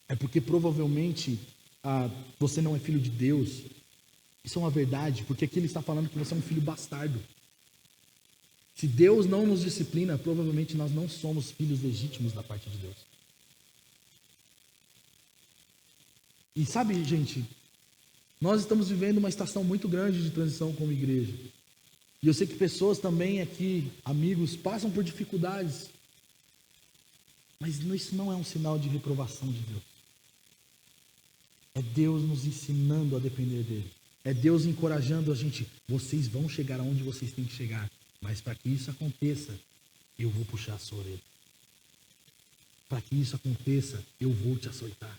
é porque provavelmente você não é filho de Deus. Isso é uma verdade, porque aqui ele está falando que você é um filho bastardo. Se Deus não nos disciplina, provavelmente nós não somos filhos legítimos da parte de Deus. E sabe, gente, nós estamos vivendo uma estação muito grande de transição como igreja. E eu sei que pessoas também aqui, amigos, passam por dificuldades. Mas isso não é um sinal de reprovação de Deus. É Deus nos ensinando a depender dEle. É Deus encorajando a gente. Vocês vão chegar aonde vocês têm que chegar. Mas para que isso aconteça, eu vou puxar a sua orelha. Para que isso aconteça, eu vou te açoitar.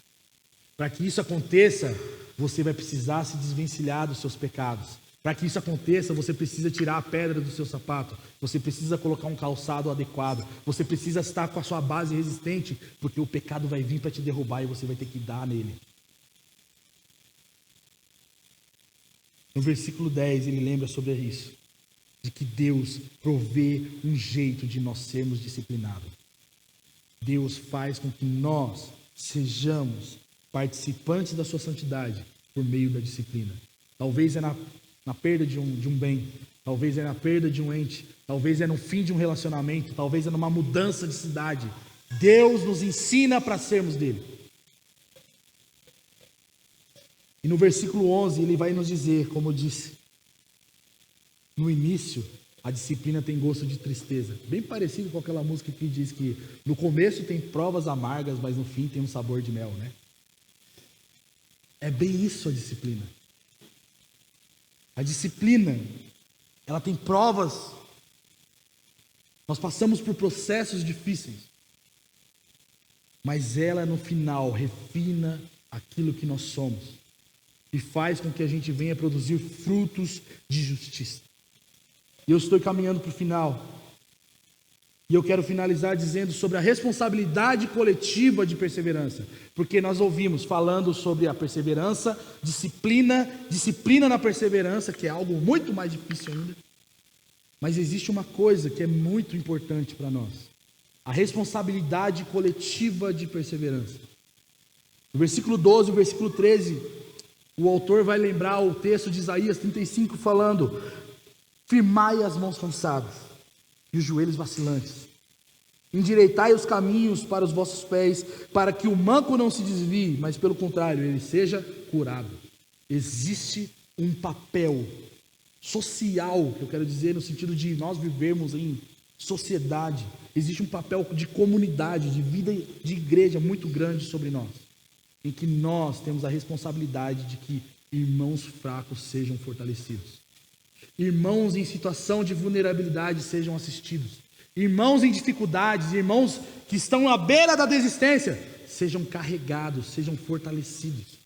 Para que isso aconteça, você vai precisar se desvencilhar dos seus pecados. Para que isso aconteça, você precisa tirar a pedra do seu sapato, você precisa colocar um calçado adequado, você precisa estar com a sua base resistente, porque o pecado vai vir para te derrubar e você vai ter que dar nele. No versículo 10 ele lembra sobre isso, de que Deus provê um jeito de nós sermos disciplinados. Deus faz com que nós sejamos participantes da sua santidade por meio da disciplina. Talvez é na perda de um bem, talvez é na perda de um ente, talvez é no fim de um relacionamento, talvez é numa mudança de cidade. Deus nos ensina para sermos dele. E no versículo 11 ele vai nos dizer, como eu disse, no início a disciplina tem gosto de tristeza, bem parecido com aquela música que diz que no começo tem provas amargas, mas no fim tem um sabor de mel, né? É bem isso a disciplina. A disciplina, ela tem provas. Nós passamos por processos difíceis, mas ela no final refina aquilo que nós somos e faz com que a gente venha produzir frutos de justiça. E eu estou caminhando para o final. E eu quero finalizar dizendo sobre a responsabilidade coletiva de perseverança. Porque nós ouvimos falando sobre a perseverança, disciplina na perseverança, que é algo muito mais difícil ainda. Mas existe uma coisa que é muito importante para nós: a responsabilidade coletiva de perseverança. No versículo 12 e versículo 13, o autor vai lembrar o texto de Isaías 35 falando: firmai as mãos cansadas e os joelhos vacilantes, endireitai os caminhos para os vossos pés, para que o manco não se desvie, mas pelo contrário, ele seja curado. Existe um papel social, que eu quero dizer no sentido de nós vivermos em sociedade, existe um papel de comunidade, de vida de igreja muito grande sobre nós, em que nós temos a responsabilidade de que irmãos fracos sejam fortalecidos, irmãos em situação de vulnerabilidade sejam assistidos, irmãos em dificuldades, irmãos que estão à beira da desistência, sejam carregados, sejam fortalecidos.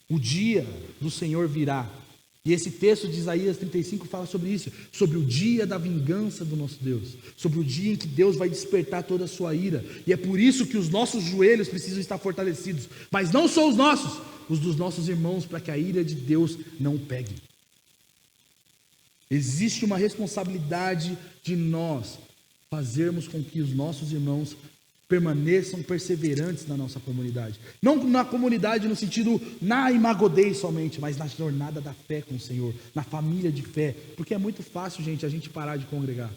O dia do Senhor virá, e esse texto de Isaías 35 fala sobre isso, sobre o dia da vingança do nosso Deus, sobre o dia em que Deus vai despertar toda a sua ira, e é por isso que os nossos joelhos precisam estar fortalecidos, mas não só os nossos, os dos nossos irmãos, para que a ira de Deus não pegue. Existe uma responsabilidade de nós fazermos com que os nossos irmãos permaneçam perseverantes na nossa comunidade. Não na comunidade no sentido na imagodei somente, mas na jornada da fé com o Senhor, na família de fé. Porque é muito fácil, gente, a gente parar de congregar.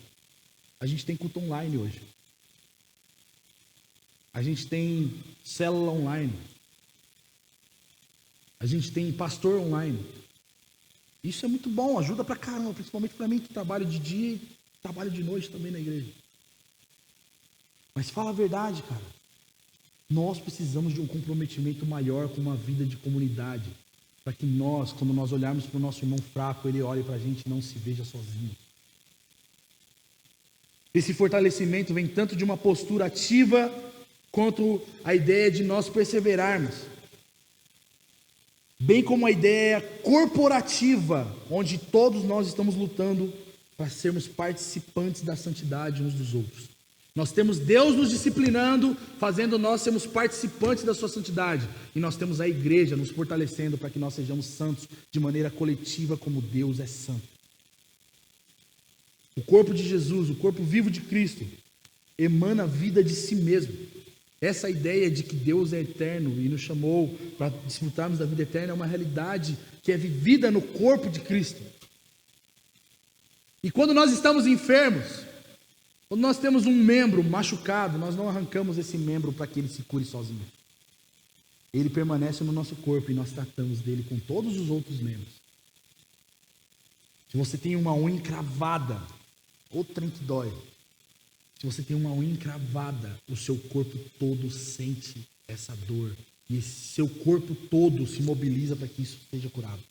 A gente tem culto online hoje. A gente tem célula online. A gente tem pastor online. Isso é muito bom, ajuda pra caramba, principalmente para mim que trabalho de dia e trabalho de noite também na igreja. Mas fala a verdade, cara. Nós precisamos de um comprometimento maior com uma vida de comunidade, para que nós, quando nós olharmos para o nosso irmão fraco, ele olhe para a gente e não se veja sozinho. Esse fortalecimento vem tanto de uma postura ativa, quanto a ideia de nós perseverarmos, bem como a ideia corporativa, onde todos nós estamos lutando para sermos participantes da santidade uns dos outros. Nós temos Deus nos disciplinando, fazendo nós sermos participantes da sua santidade, e nós temos a igreja nos fortalecendo para que nós sejamos santos de maneira coletiva como Deus é santo. O corpo de Jesus, o corpo vivo de Cristo, emana a vida de si mesmo. Essa ideia de que Deus é eterno e nos chamou para desfrutarmos da vida eterna é uma realidade que é vivida no corpo de Cristo. E quando nós estamos enfermos, quando nós temos um membro machucado, nós não arrancamos esse membro para que ele se cure sozinho. Ele permanece no nosso corpo e nós tratamos dele com todos os outros membros. Se você tem uma unha encravada, ou trem que dói. Se você tem uma unha encravada, o seu corpo todo sente essa dor. E esse seu corpo todo se mobiliza para que isso seja curado.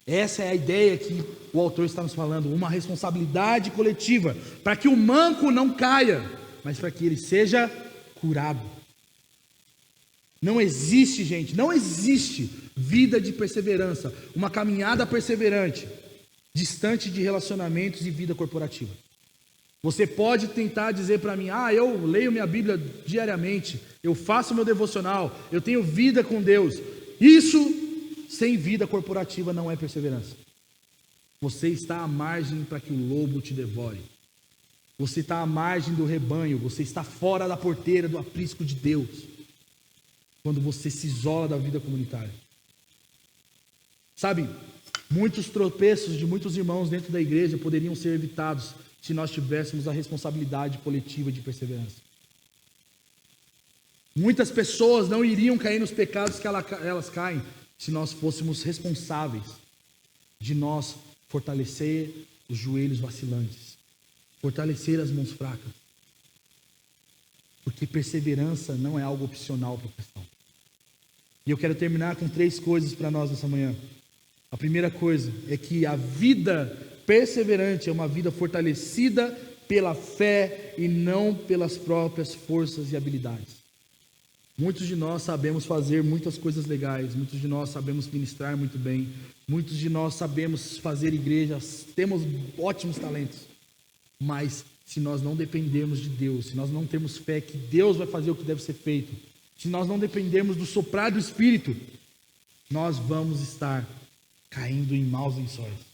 Essa é a ideia que o autor está nos falando. Uma responsabilidade coletiva. Para que o manco não caia, mas para que ele seja curado. Não existe, gente, não existe vida de perseverança, uma caminhada perseverante, distante de relacionamentos e vida corporativa. Você pode tentar dizer para mim, eu leio minha Bíblia diariamente, eu faço meu devocional, eu tenho vida com Deus. Isso, sem vida corporativa, não é perseverança. Você está à margem para que o lobo te devore. Você está à margem do rebanho, você está fora da porteira, do aprisco de Deus, quando você se isola da vida comunitária. Sabe, muitos tropeços de muitos irmãos dentro da igreja poderiam ser evitados se nós tivéssemos a responsabilidade coletiva de perseverança. Muitas pessoas não iriam cair nos pecados que elas caem se nós fôssemos responsáveis de nós fortalecer os joelhos vacilantes, fortalecer as mãos fracas. Porque perseverança não é algo opcional para o cristão. E eu quero terminar com 3 coisas para nós nessa manhã. A primeira coisa é que a vida perseverante é uma vida fortalecida pela fé e não pelas próprias forças e habilidades. Muitos de nós sabemos fazer muitas coisas legais, muitos de nós sabemos ministrar muito bem, muitos de nós sabemos fazer igrejas, temos ótimos talentos, mas se nós não dependermos de Deus, se nós não temos fé que Deus vai fazer o que deve ser feito, se nós não dependermos do soprar do Espírito, nós vamos estar caindo em maus lençóis.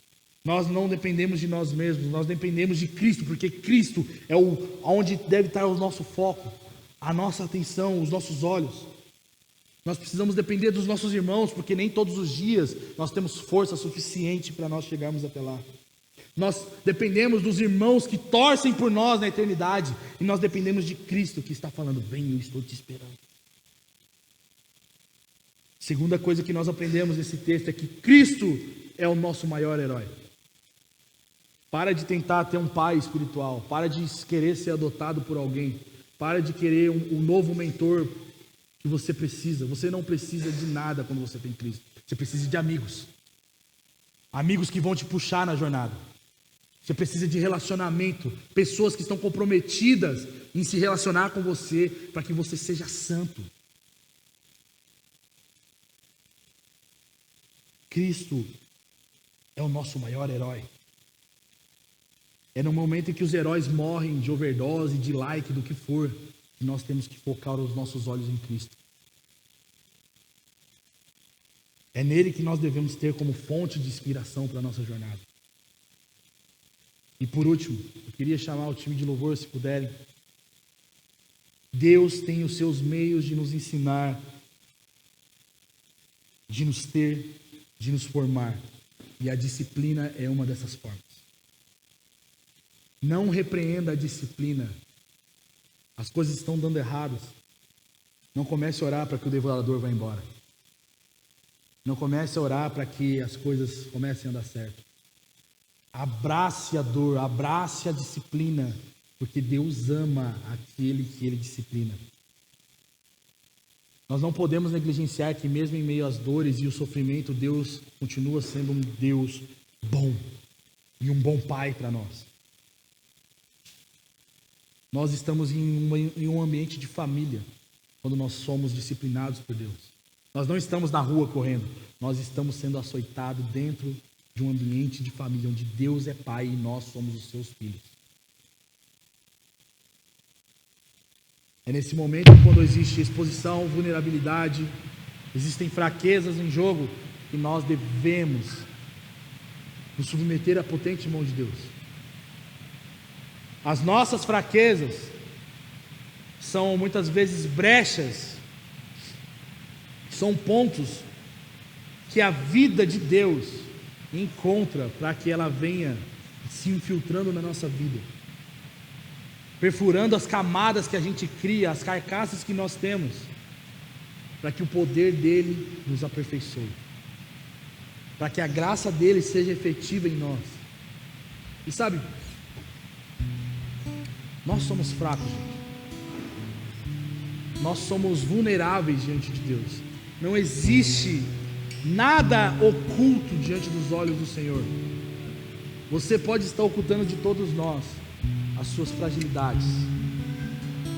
Nós não dependemos de nós mesmos, nós dependemos de Cristo, porque Cristo é onde deve estar o nosso foco, a nossa atenção, os nossos olhos. Nós precisamos depender dos nossos irmãos, porque nem todos os dias nós temos força suficiente para nós chegarmos até lá. Nós dependemos dos irmãos que torcem por nós na eternidade, e nós dependemos de Cristo que está falando, vem, eu estou te esperando. Segunda coisa que nós aprendemos nesse texto é que Cristo é o nosso maior herói. Para de tentar ter um pai espiritual, para de querer ser adotado por alguém, para de querer um novo mentor que você precisa. Você não precisa de nada quando você tem Cristo. Você precisa de amigos. Amigos que vão te puxar na jornada. Você precisa de relacionamento, pessoas que estão comprometidas em se relacionar com você para que você seja santo. Cristo é o nosso maior herói. É no momento em que os heróis morrem de overdose, de like, do que for, que nós temos que focar os nossos olhos em Cristo. É nele que nós devemos ter como fonte de inspiração para a nossa jornada. E por último, eu queria chamar o time de louvor, se puderem. Deus tem os seus meios de nos ensinar, de nos ter, de nos formar. E a disciplina é uma dessas formas. Não repreenda a disciplina. As coisas estão dando erradas. Não comece a orar para que o devorador vá embora. Não comece a orar para que as coisas comecem a dar certo. Abrace a dor, abrace a disciplina, porque Deus ama aquele que Ele disciplina. Nós não podemos negligenciar que mesmo em meio às dores e o sofrimento, Deus continua sendo um Deus bom e um bom Pai para nós. Nós estamos em um ambiente de família, quando nós somos disciplinados por Deus. Nós não estamos na rua correndo, nós estamos sendo açoitados dentro de um ambiente de família, onde Deus é Pai e nós somos os seus filhos. É nesse momento, quando existe exposição, vulnerabilidade, existem fraquezas em jogo, que nós devemos nos submeter à potente mão de Deus. As nossas fraquezas são muitas vezes brechas, são pontos que a vida de Deus encontra para que ela venha se infiltrando na nossa vida, perfurando as camadas que a gente cria, as carcaças que nós temos, para que o poder dele nos aperfeiçoe, para que a graça dele seja efetiva em nós. E sabe, nós somos fracos, gente. Nós somos vulneráveis diante de Deus. Não existe nada oculto diante dos olhos do Senhor. Você pode estar ocultando de todos nós as suas fragilidades,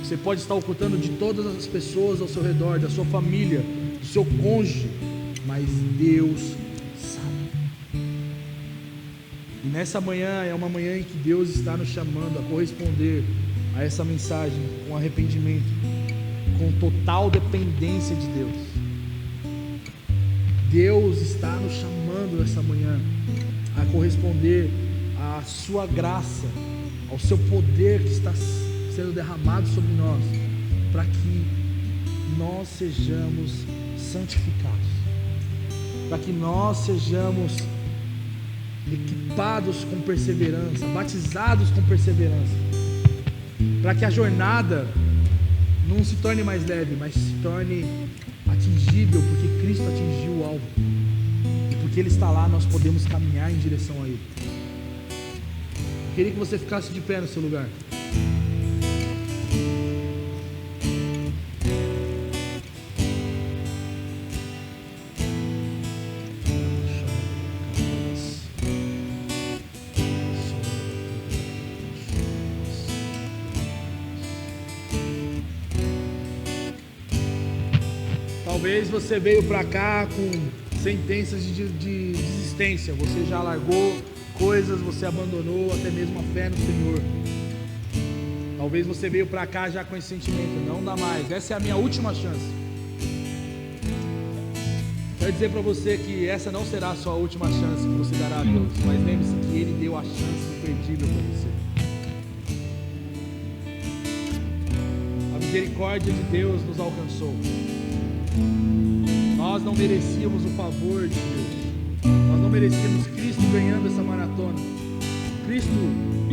Você pode estar ocultando de todas as pessoas ao seu redor, da sua família, do seu cônjuge, mas Deus sabe. E nessa manhã é uma manhã em que Deus está nos chamando a corresponder a essa mensagem com arrependimento, com total dependência de Deus. Deus está nos chamando nessa manhã a corresponder à sua graça, ao seu poder que está sendo derramado sobre nós, para que nós sejamos santificados, para que nós sejamos equipados com perseverança, batizados com perseverança, para que a jornada não se torne mais leve, mas se torne atingível, porque Cristo atingiu o alvo, e porque Ele está lá, nós podemos caminhar em direção a Ele. Eu queria que você ficasse de pé no seu lugar. Talvez você veio para cá com sentenças de desistência, você já largou coisas, você abandonou até mesmo a fé no Senhor. Talvez você veio para cá já com esse sentimento, não dá mais, essa é a minha última chance. Quero dizer para você que essa não será a sua última chance que você dará a Deus, mas lembre-se que Ele deu a chance imperdível para você. A misericórdia de Deus nos alcançou. Nós não merecíamos o favor de Deus, nós não merecíamos Cristo ganhando essa maratona, Cristo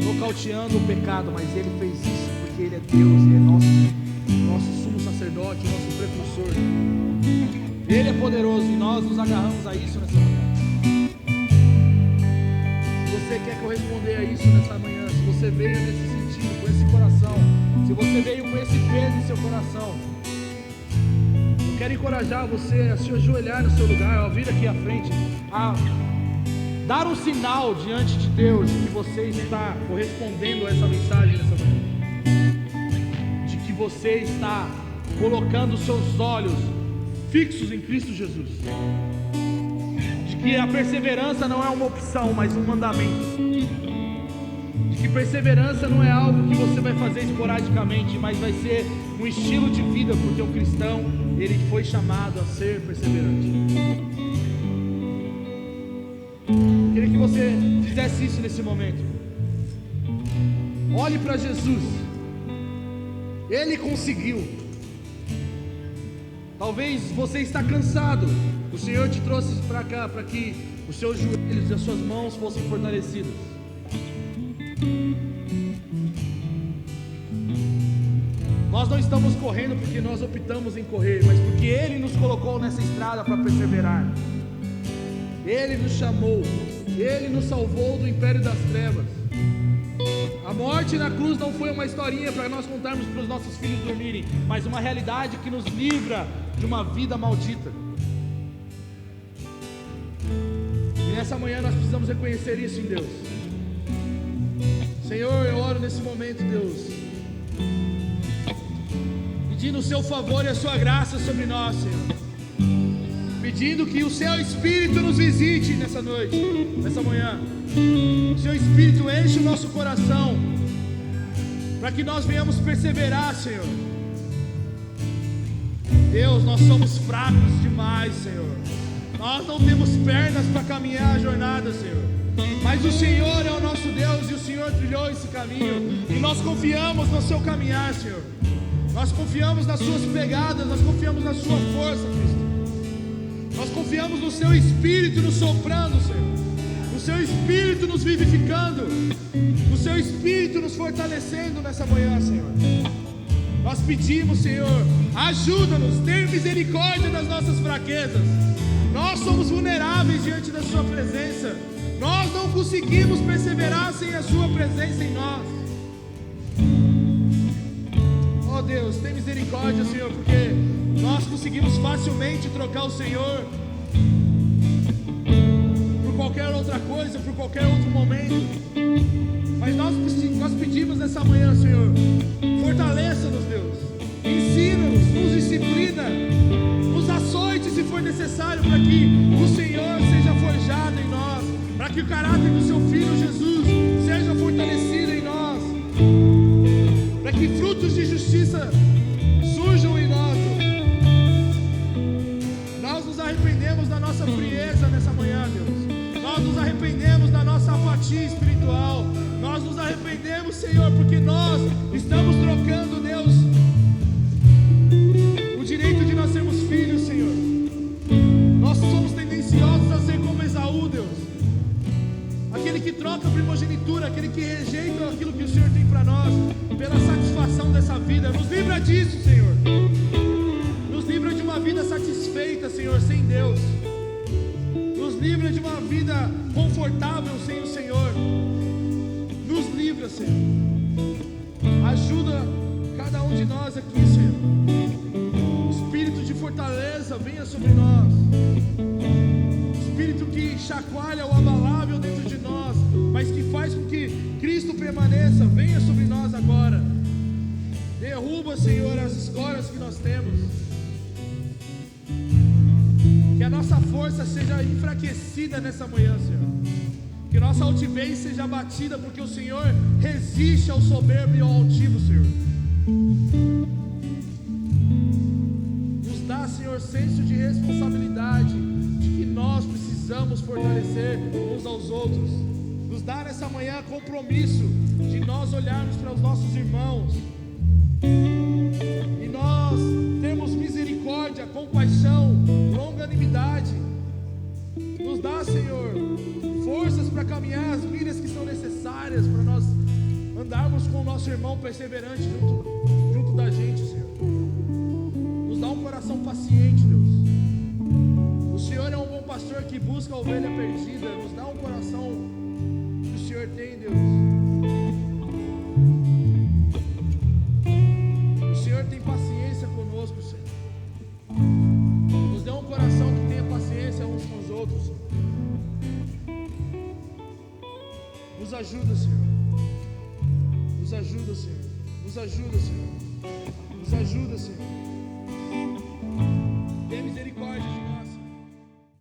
nocauteando o pecado, mas Ele fez isso porque Ele é Deus e é nosso sumo sacerdote, nosso precursor. Ele é poderoso e nós nos agarramos a isso nessa manhã. Se você quer corresponder a isso nessa manhã, se você veio nesse sentido, com esse coração, se você veio com esse peso em seu coração, quero encorajar você a se ajoelhar no seu lugar, a vir aqui à frente, a dar um sinal diante de Deus de que você está correspondendo a essa mensagem nessa manhã, de que você está colocando os seus olhos fixos em Cristo Jesus, de que a perseverança não é uma opção, mas um mandamento, de que perseverança não é algo que você vai fazer esporadicamente, mas vai ser um estilo de vida, porque o cristão, ele foi chamado a ser perseverante. Eu queria que você fizesse isso nesse momento. Olhe para Jesus. Ele conseguiu. Talvez você está cansado. O Senhor te trouxe para cá para que os seus joelhos e as suas mãos fossem fortalecidas. Nós não estamos correndo porque nós optamos em correr, mas porque Ele nos colocou nessa estrada para perseverar. Ele nos chamou, Ele nos salvou do império das trevas. A morte na cruz não foi uma historinha para nós contarmos para os nossos filhos dormirem, mas uma realidade que nos livra de uma vida maldita. E nessa manhã nós precisamos reconhecer isso em Deus. Senhor, eu oro nesse momento, Deus, pedindo o seu favor e a sua graça sobre nós, Senhor, pedindo que o seu Espírito nos visite nessa noite, nessa manhã. O seu Espírito enche o nosso coração, para que nós venhamos perseverar, Senhor. Deus, nós somos fracos demais, Senhor. Nós não temos pernas para caminhar a jornada, Senhor, mas o Senhor é o nosso Deus e o Senhor trilhou esse caminho, e nós confiamos no seu caminhar, Senhor. Nós confiamos nas suas pegadas, nós confiamos na sua força, Cristo. Nós confiamos no seu Espírito nos soprando, Senhor, no seu Espírito nos vivificando, no seu Espírito nos fortalecendo nessa manhã, Senhor. Nós pedimos, Senhor, ajuda-nos, tenha misericórdia das nossas fraquezas. Nós somos vulneráveis diante da sua presença. Nós não conseguimos perseverar sem a sua presença em nós. Oh Deus, tem misericórdia, Senhor, porque nós conseguimos facilmente trocar o Senhor por qualquer outra coisa, por qualquer outro momento. Mas nós pedimos nessa manhã, Senhor, Fortaleça-nos, Deus. Ensina-nos, nos disciplina, nos açoite se for necessário, para que o Senhor seja forjado em nós, para que o caráter do seu Filho Jesus seja fortalecido em nós, para que frutos de justiça surjam em nós. Nós nos arrependemos da nossa frieza nessa manhã, Deus. Nós nos arrependemos da nossa apatia espiritual. Nós nos arrependemos, Senhor, porque nós estamos trocando, Deus, o direito de nós sermos filhos, Senhor. Nós somos tendenciosos a ser como Esaú, Deus, aquele que troca a primogenitura, aquele que rejeita aquilo que o Senhor tem para nós, pela satisfação dessa vida. Nos livra disso, Senhor. Nos livra de uma vida satisfeita, Senhor, sem Deus. Nos livra de uma vida confortável sem o Senhor. Nos livra, Senhor. Ajuda cada um de nós aqui, Senhor. Espírito de fortaleza venha sobre nós. Espírito que chacoalha o abalável dentro de nós, mas que faz com que Cristo permaneça, venha sobre nós agora. Derruba, Senhor, as escórias que nós temos. Que a nossa força seja enfraquecida nessa manhã, Senhor. Que nossa altivez seja abatida, porque o Senhor resiste ao soberbo e ao altivo, Senhor. Nos dá, Senhor, senso de responsabilidade, de que nós precisamos fortalecer uns aos outros. Nos dá nessa manhã compromisso de nós olharmos para os nossos irmãos e nós termos misericórdia, compaixão, longanimidade. Nos dá, Senhor, forças para caminhar as milhas que são necessárias para nós andarmos com o nosso irmão perseverante junto da gente, Senhor. Nos dá um coração paciente, Deus. O Senhor é um bom pastor que busca a ovelha perdida. Nos dá um coração que o Senhor tem, Deus. O Senhor tem paciência conosco, Senhor. Nos dê um coração que tenha paciência uns com os outros. Nos ajuda, Senhor. Nos ajuda, Senhor. Nos ajuda, Senhor. Nos ajuda, Senhor.